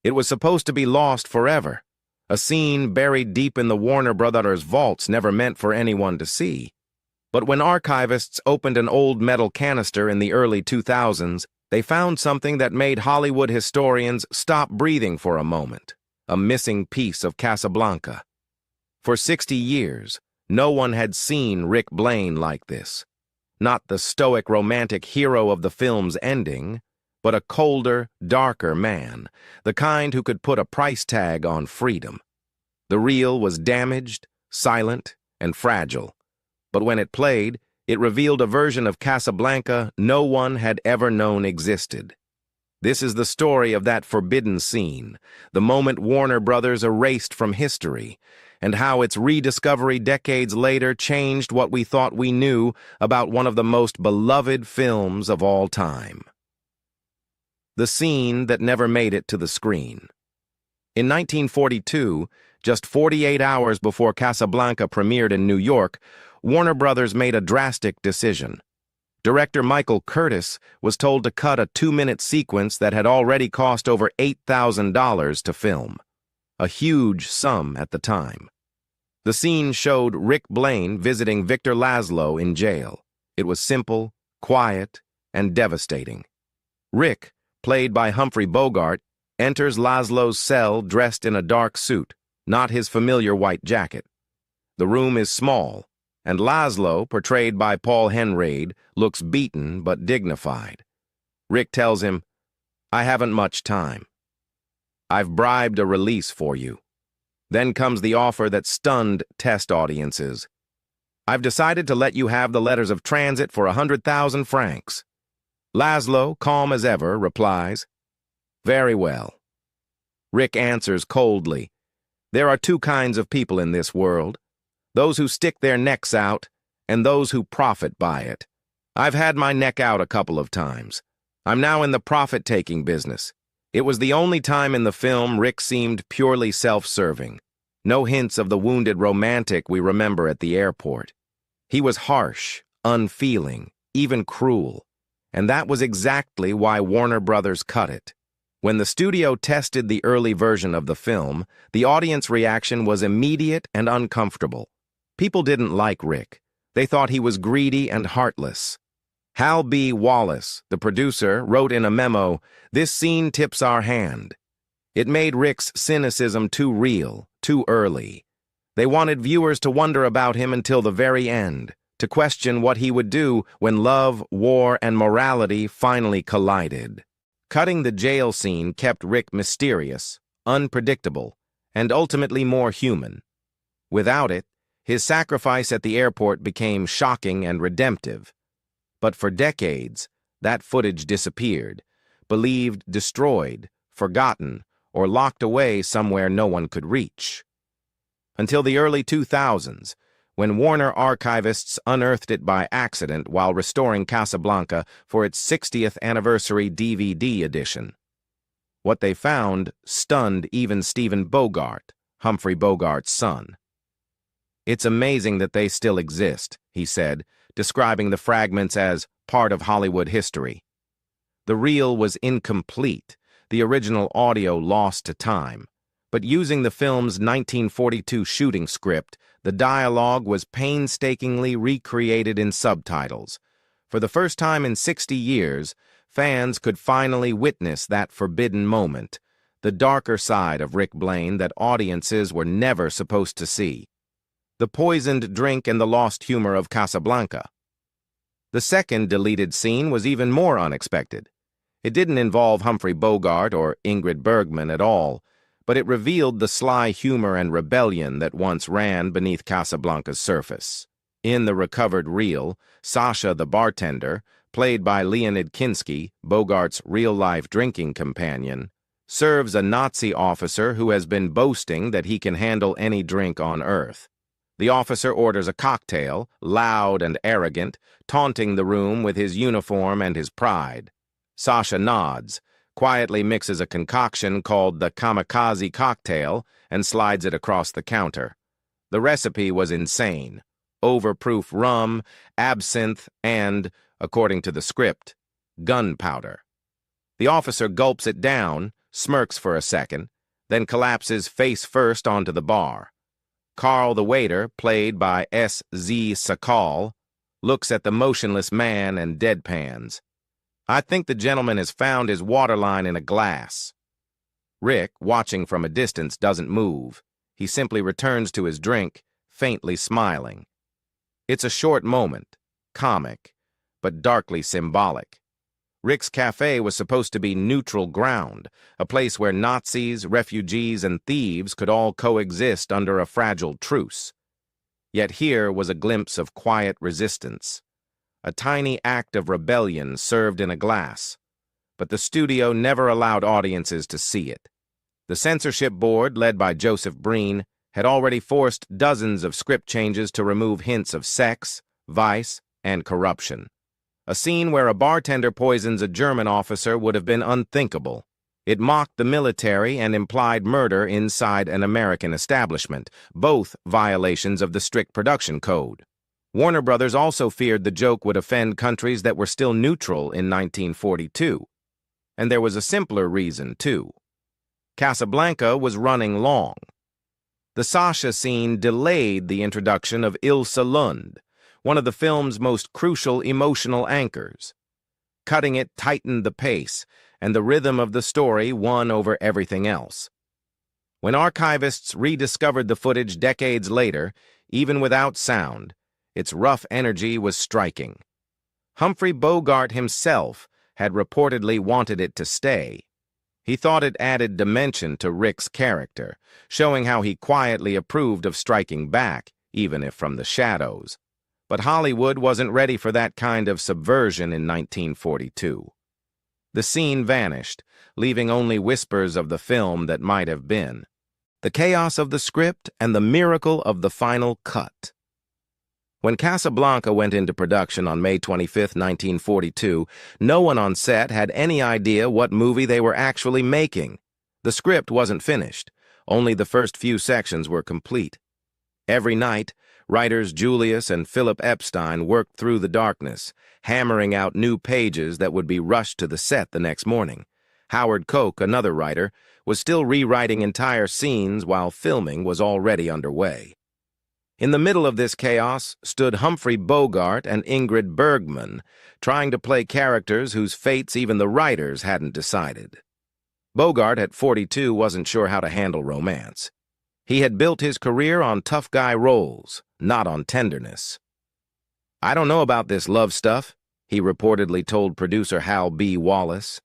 It was supposed to be lost forever, a scene buried deep in the Warner Brothers vaults never meant for anyone to see. But when archivists opened an old metal canister in the early 2000s, they found something that made Hollywood historians stop breathing for a moment: a missing piece of Casablanca. For 60 years, no one had seen Rick Blaine like this. Not the stoic romantic hero of the film's ending, but a colder, darker man, the kind who could put a price tag on freedom. The reel was damaged, silent, and fragile, but when it played, it revealed a version of Casablanca no one had ever known existed. This is the story of that forbidden scene, the moment Warner Brothers erased from history, and how its rediscovery decades later changed what we thought we knew about one of the most beloved films of all time. The scene that never made it to the screen. In 1942, just 48 hours before Casablanca premiered in New York, Warner Brothers made a drastic decision. Director Michael Curtis was told to cut a 2-minute sequence that had already cost over $8,000 to film, a huge sum at the time. The scene showed Rick Blaine visiting Victor Laszlo in jail. It was simple, quiet, and devastating. Rick, played by Humphrey Bogart, enters Laszlo's cell dressed in a dark suit, not his familiar white jacket. The room is small, and Laszlo, portrayed by Paul Henreid, looks beaten but dignified. Rick tells him, "I haven't much time. I've bribed a release for you." Then comes the offer that stunned test audiences. "I've decided to let you have the letters of transit for 100,000 francs. Laszlo, calm as ever, replies, "Very well." Rick answers coldly, "There are two kinds of people in this world, those who stick their necks out and those who profit by it. I've had my neck out a couple of times. I'm now in the profit-taking business." It was the only time in the film Rick seemed purely self-serving. No hints of the wounded romantic we remember at the airport. He was harsh, unfeeling, even cruel. And that was exactly why Warner Brothers cut it. When the studio tested the early version of the film, the audience reaction was immediate and uncomfortable. People didn't like Rick. They thought he was greedy and heartless. Hal B. Wallace, the producer, wrote in a memo, "This scene tips our hand." It made Rick's cynicism too real, too early. They wanted viewers to wonder about him until the very end, to question what he would do when love, war, and morality finally collided. Cutting the jail scene kept Rick mysterious, unpredictable, and ultimately more human. Without it, his sacrifice at the airport became shocking and redemptive. But for decades, that footage disappeared, believed destroyed, forgotten, or locked away somewhere no one could reach. Until the early 2000s, when Warner archivists unearthed it by accident while restoring Casablanca for its 60th anniversary DVD edition. What they found stunned even Stephen Bogart, Humphrey Bogart's son. "It's amazing that they still exist," he said, describing the fragments as part of Hollywood history. The reel was incomplete, the original audio lost to time, but using the film's 1942 shooting script, the dialogue was painstakingly recreated in subtitles. For the first time in 60 years, fans could finally witness that forbidden moment, the darker side of Rick Blaine that audiences were never supposed to see. The poisoned drink and the lost humor of Casablanca. The second deleted scene was even more unexpected. It didn't involve Humphrey Bogart or Ingrid Bergman at all, but it revealed the sly humor and rebellion that once ran beneath Casablanca's surface. In the recovered reel, Sasha the bartender, played by Leonid Kinski, Bogart's real-life drinking companion, serves a Nazi officer who has been boasting that he can handle any drink on Earth. The officer orders a cocktail, loud and arrogant, taunting the room with his uniform and his pride. Sasha nods, quietly mixes a concoction called the kamikaze cocktail, and slides it across the counter. The recipe was insane: overproof rum, absinthe, and, according to the script, gunpowder. The officer gulps it down, smirks for a second, then collapses face first onto the bar. Carl the waiter, played by S.Z. Sakal, looks at the motionless man and deadpans. I think the gentleman has found his waterline in a glass. Rick, watching from a distance, doesn't move. He simply returns to his drink, faintly smiling. It's a short moment, comic, but darkly symbolic. Rick's Café was supposed to be neutral ground, a place where Nazis, refugees, and thieves could all coexist under a fragile truce. Yet here was a glimpse of quiet resistance, a tiny act of rebellion served in a glass. But the studio never allowed audiences to see it. The censorship board, led by Joseph Breen, had already forced dozens of script changes to remove hints of sex, vice, and corruption. A scene where a bartender poisons a German officer would have been unthinkable. It mocked the military and implied murder inside an American establishment, both violations of the strict production code. Warner Brothers also feared the joke would offend countries that were still neutral in 1942. And there was a simpler reason, too. Casablanca was running long. The Sasha scene delayed the introduction of Ilse Lund, one of the film's most crucial emotional anchors. Cutting it tightened the pace, and the rhythm of the story won over everything else. When archivists rediscovered the footage decades later, even without sound, its rough energy was striking. Humphrey Bogart himself had reportedly wanted it to stay. He thought it added dimension to Rick's character, showing how he quietly approved of striking back, even if from the shadows. But Hollywood wasn't ready for that kind of subversion in 1942. The scene vanished, leaving only whispers of the film that might have been. The chaos of the script and the miracle of the final cut. When Casablanca went into production on May 25, 1942, no one on set had any idea what movie they were actually making. The script wasn't finished. Only the first few sections were complete. Every night, writers Julius and Philip Epstein worked through the darkness, hammering out new pages that would be rushed to the set the next morning. Howard Koch, another writer, was still rewriting entire scenes while filming was already underway. In the middle of this chaos stood Humphrey Bogart and Ingrid Bergman, trying to play characters whose fates even the writers hadn't decided. Bogart, at 42, wasn't sure how to handle romance. He had built his career on tough guy roles, not on tenderness. "I don't know about this love stuff," he reportedly told producer Hal B. Wallace.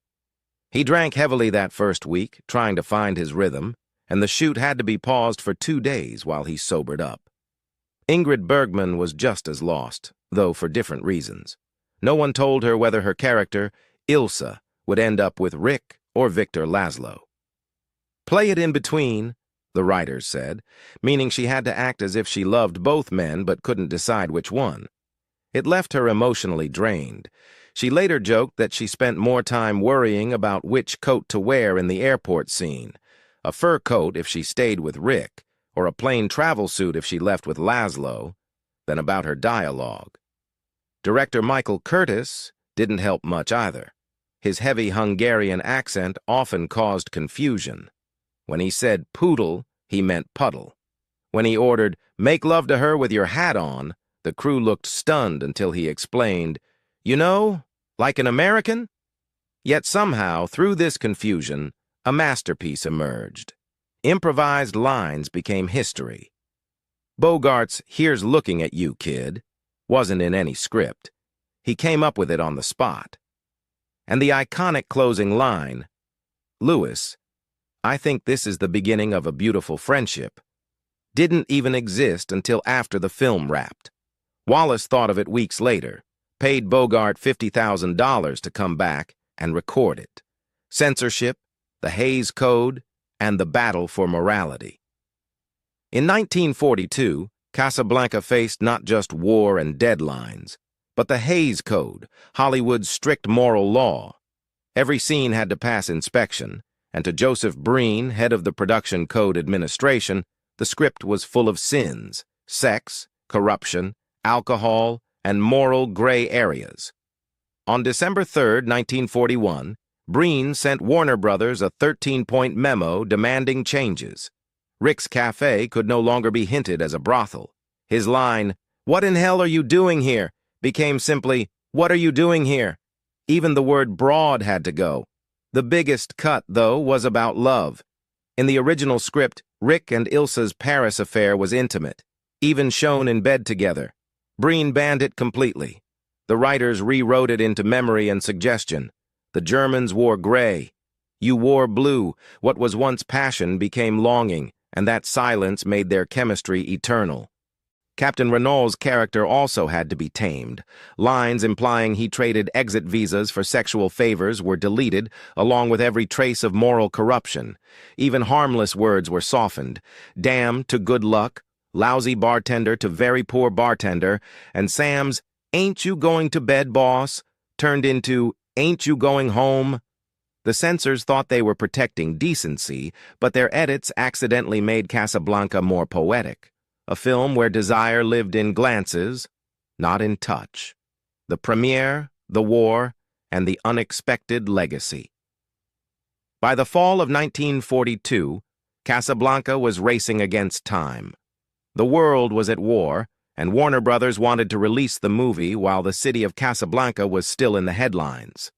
He drank heavily that first week, trying to find his rhythm, and the shoot had to be paused for 2 days while he sobered up. Ingrid Bergman was just as lost, though for different reasons. No one told her whether her character, Ilse, would end up with Rick or Victor Laszlo. "Play it in between," the writers said, meaning she had to act as if she loved both men but couldn't decide which one. It left her emotionally drained. She later joked that she spent more time worrying about which coat to wear in the airport scene, a fur coat if she stayed with Rick, or a plain travel suit if she left with Laszlo, than about her dialogue. Director Michael Curtis didn't help much either. His heavy Hungarian accent often caused confusion. When he said poodle, he meant puddle. When he ordered, "Make love to her with your hat on," the crew looked stunned until he explained, "You know, like an American?" Yet somehow, through this confusion, a masterpiece emerged. Improvised lines became history. Bogart's "Here's looking at you, kid" wasn't in any script. He came up with it on the spot. And the iconic closing line, "Louis, I think this is the beginning of a beautiful friendship," didn't even exist until after the film wrapped. Wallace thought of it weeks later, paid Bogart $50,000 to come back and record it. Censorship, the Hays Code, and the battle for morality. In 1942, Casablanca faced not just war and deadlines, but the Hays Code, Hollywood's strict moral law. Every scene had to pass inspection, and to Joseph Breen, head of the Production Code Administration, the script was full of sins, sex, corruption, alcohol, and moral gray areas. On December 3, 1941, Breen sent Warner Brothers a 13-point memo demanding changes. Rick's Café could no longer be hinted as a brothel. His line, "What in hell are you doing here?" became simply, "What are you doing here?" Even the word broad had to go. The biggest cut, though, was about love. In the original script, Rick and Ilsa's Paris affair was intimate, even shown in bed together. Breen banned it completely. The writers rewrote it into memory and suggestion. The Germans wore gray. You wore blue. What was once passion became longing, and that silence made their chemistry eternal. Captain Renault's character also had to be tamed. Lines implying he traded exit visas for sexual favors were deleted, along with every trace of moral corruption. Even harmless words were softened. Damn to good luck, lousy bartender to very poor bartender, and Sam's "Ain't you going to bed, boss?" turned into "Ain't you going home?" The censors thought they were protecting decency, but their edits accidentally made Casablanca more poetic. A film where desire lived in glances, not in touch. The premiere, the war, and the unexpected legacy. By the fall of 1942, Casablanca was racing against time. The world was at war, and Warner Brothers wanted to release the movie while the city of Casablanca was still in the headlines.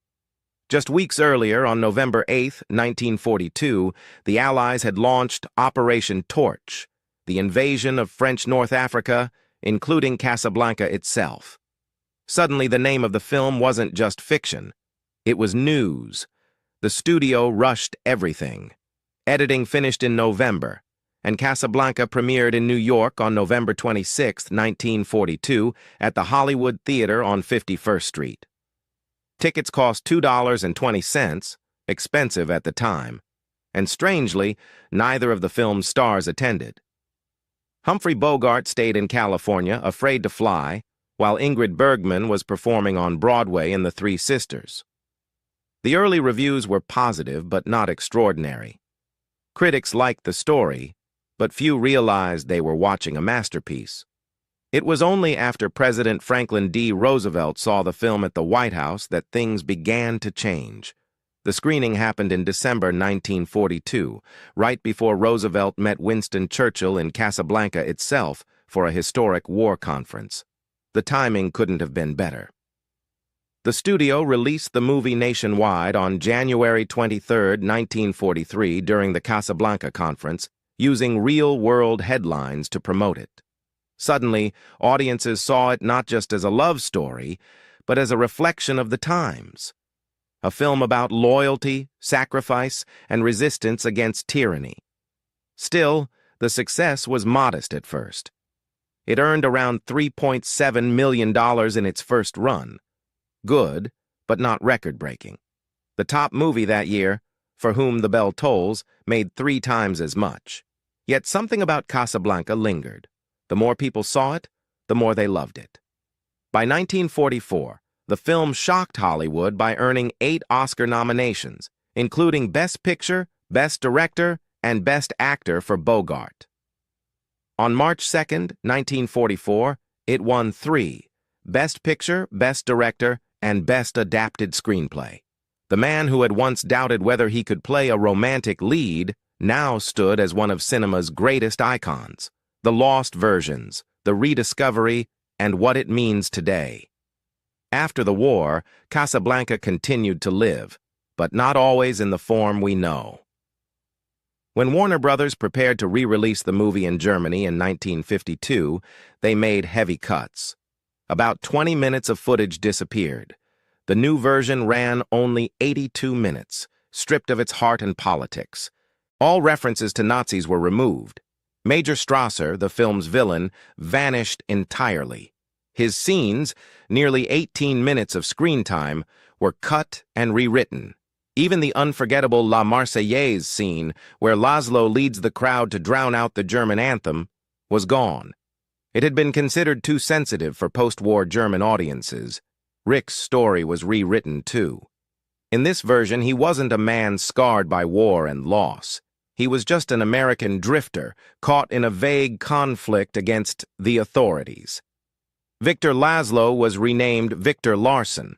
Just weeks earlier, on November 8, 1942, the Allies had launched Operation Torch, the invasion of French North Africa, including Casablanca itself. Suddenly, the name of the film wasn't just fiction. It was news. The studio rushed everything. Editing finished in November, and Casablanca premiered in New York on November 26, 1942, at the Hollywood Theater on 51st Street. Tickets cost $2.20, expensive at the time, and strangely, neither of the film's stars attended. Humphrey Bogart stayed in California, afraid to fly, while Ingrid Bergman was performing on Broadway in The Three Sisters. The early reviews were positive but not extraordinary. Critics liked the story, but few realized they were watching a masterpiece. It was only after President Franklin D. Roosevelt saw the film at the White House that things began to change. The screening happened in December 1942, right before Roosevelt met Winston Churchill in Casablanca itself for a historic war conference. The timing couldn't have been better. The studio released the movie nationwide on January 23, 1943, during the Casablanca conference, using real-world headlines to promote it. Suddenly, audiences saw it not just as a love story, but as a reflection of the times. A film about loyalty, sacrifice, and resistance against tyranny. Still, the success was modest at first. It earned around $3.7 million in its first run. Good, but not record-breaking. The top movie that year, For Whom the Bell Tolls, made 3 times as much. Yet something about Casablanca lingered. The more people saw it, the more they loved it. By 1944, the film shocked Hollywood by earning 8 Oscar nominations, including Best Picture, Best Director, and Best Actor for Bogart. On March 2, 1944, it won 3, Best Picture, Best Director, and Best Adapted Screenplay. The man who had once doubted whether he could play a romantic lead now stood as one of cinema's greatest icons. The lost versions, the rediscovery, and what it means today. After the war, Casablanca continued to live, but not always in the form we know. When Warner Brothers prepared to re-release the movie in Germany in 1952, they made heavy cuts. About 20 minutes of footage disappeared. The new version ran only 82 minutes, stripped of its heart and politics. All references to Nazis were removed. Major Strasser, the film's villain, vanished entirely. His scenes, nearly 18 minutes of screen time, were cut and rewritten. Even the unforgettable La Marseillaise scene, where Laszlo leads the crowd to drown out the German anthem, was gone. It had been considered too sensitive for post-war German audiences. Rick's story was rewritten, too. In this version, he wasn't a man scarred by war and loss. He was just an American drifter, caught in a vague conflict against the authorities. Victor Laszlo was renamed Victor Larson,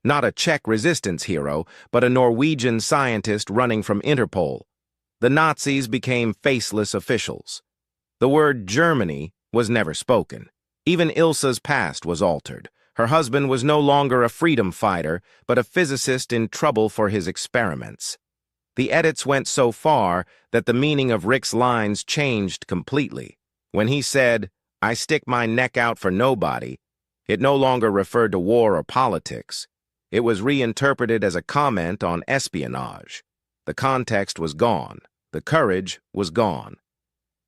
not a Czech resistance hero, but a Norwegian scientist running from Interpol. The Nazis became faceless officials. The word Germany was never spoken. Even Ilsa's past was altered. Her husband was no longer a freedom fighter, but a physicist in trouble for his experiments. The edits went so far that the meaning of Rick's lines changed completely. When he said, "I stick my neck out for nobody," it no longer referred to war or politics. It was reinterpreted as a comment on espionage. The context was gone. The courage was gone.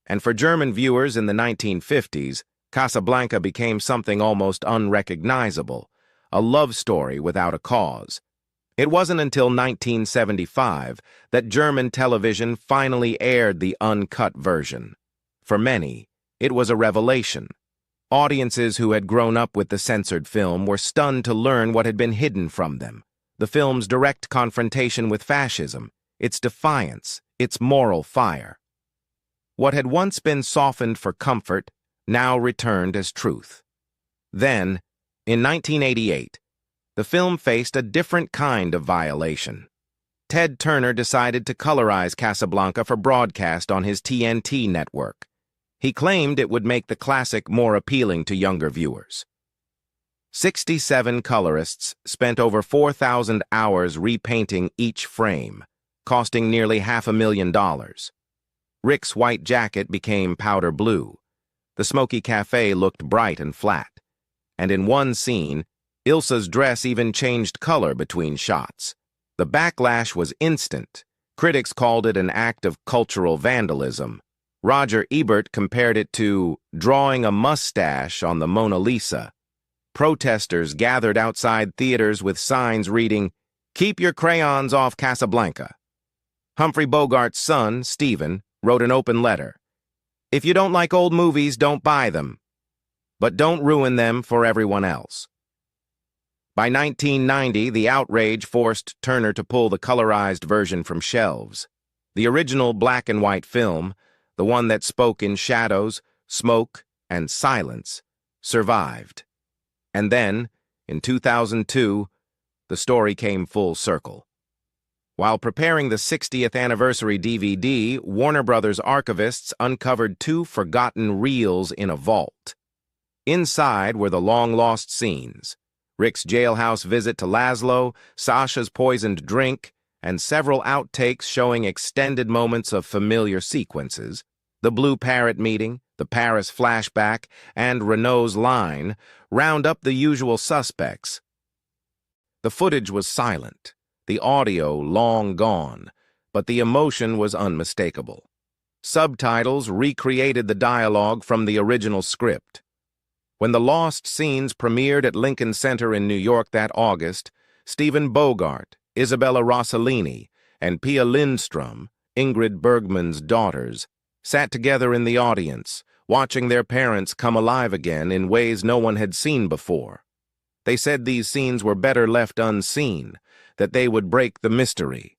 And for German viewers in the 1950s, Casablanca became something almost unrecognizable, a love story without a cause. It wasn't until 1975 that German television finally aired the uncut version. For many, it was a revelation. Audiences who had grown up with the censored film were stunned to learn what had been hidden from them. The film's direct confrontation with fascism, its defiance, its moral fire. What had once been softened for comfort now returned as truth. Then, in 1988, the film faced a different kind of violation. Ted Turner decided to colorize Casablanca for broadcast on his TNT network. He claimed it would make the classic more appealing to younger viewers. 67 colorists spent over 4,000 hours repainting each frame, costing nearly $500,000. Rick's white jacket became powder blue. The smoky café looked bright and flat. And in one scene, Ilsa's dress even changed color between shots. The backlash was instant. Critics called it an act of cultural vandalism. Roger Ebert compared it to drawing a mustache on the Mona Lisa. Protesters gathered outside theaters with signs reading, "Keep your crayons off Casablanca." Humphrey Bogart's son, Stephen, wrote an open letter. "If you don't like old movies, don't buy them. But don't ruin them for everyone else." By 1990, the outrage forced Turner to pull the colorized version from shelves. The original black and white film, the one that spoke in shadows, smoke, and silence, survived. And then, in 2002, the story came full circle. While preparing the 60th anniversary DVD, Warner Brothers archivists uncovered 2 forgotten reels in a vault. Inside were the long-lost scenes, Rick's jailhouse visit to Laszlo, Sasha's poisoned drink, and several outtakes showing extended moments of familiar sequences, the Blue Parrot meeting, the Paris flashback, and Renault's line, round up the usual suspects. The footage was silent. The audio long gone, but the emotion was unmistakable. Subtitles recreated the dialogue from the original script. When the lost scenes premiered at Lincoln Center in New York that August, Stephen Bogart, Isabella Rossellini, and Pia Lindstrom, Ingrid Bergman's daughters, sat together in the audience, watching their parents come alive again in ways no one had seen before. They said these scenes were better left unseen, that they would break the mystery.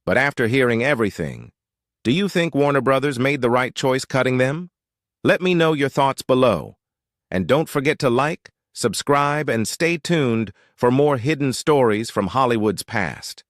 But after hearing everything, do you think Warner Brothers made the right choice cutting them? Let me know your thoughts below. And don't forget to like, subscribe, and stay tuned for more hidden stories from Hollywood's past.